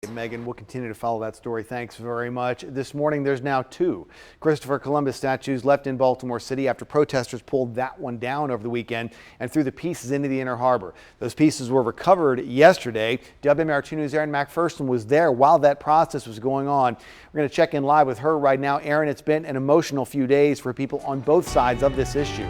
Megan, we'll continue to follow that story. Thanks very much. This morning, there's now 2 Christopher Columbus statues left in Baltimore City after protesters pulled that one down over the weekend and threw the pieces into the Inner Harbor. Those pieces were recovered yesterday. WMAR 2 News' Aaron McPherson was there while that process was going on. We're going to check in live with her right now. Aaron, it's been an emotional few days for people on both sides of this issue.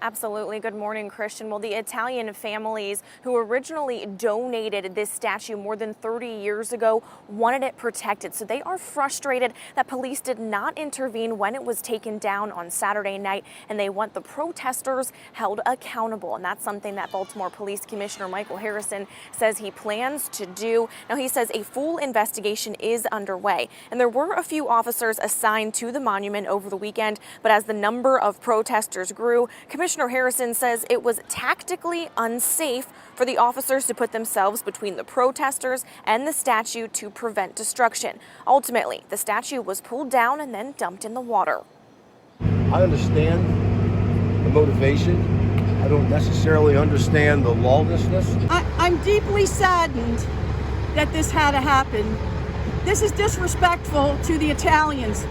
Absolutely. Good morning, Christian. Well, the Italian families who originally donated this statue more than 30 years ago wanted it protected. So they are frustrated that police did not intervene when it was taken down on Saturday night, and they want the protesters held accountable. And that's something that Baltimore Police Commissioner Michael Harrison says he plans to do. Now, he says a full investigation is underway, and there were a few officers assigned to the monument over the weekend, but as the number of protesters grew, Commissioner Harrison says it was tactically unsafe for the officers to put themselves between the protesters and the statue to prevent destruction. Ultimately, the statue was pulled down and then dumped in the water. I understand the motivation. I don't necessarily understand the lawlessness. I'm deeply saddened that this had to happen. This is disrespectful to the Italians.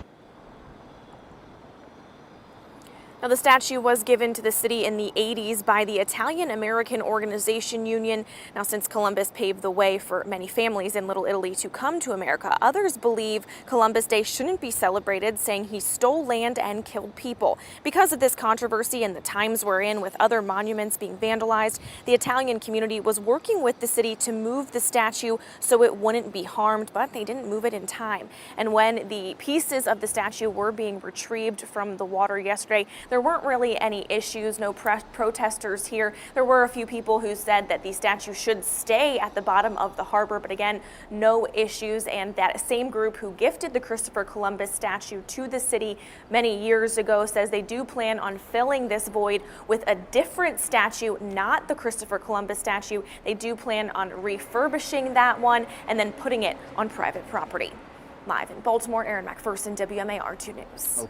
Now, the statue was given to the city in the 80s by the Italian American Organization Union. Now, since Columbus paved the way for many families in Little Italy to come to America, others believe Columbus Day shouldn't be celebrated, saying he stole land and killed people. Because of this controversy and the times we're in with other monuments being vandalized, the Italian community was working with the city to move the statue so it wouldn't be harmed, but they didn't move it in time. And when the pieces of the statue were being retrieved from the water yesterday, there weren't really any issues, no protesters here. There were a few people who said that the statue should stay at the bottom of the harbor, but again, no issues. And that same group who gifted the Christopher Columbus statue to the city many years ago says they do plan on filling this void with a different statue, not the Christopher Columbus statue. They do plan on refurbishing that one and then putting it on private property. Live in Baltimore, Aaron McPherson, WMAR 2 News. Okay.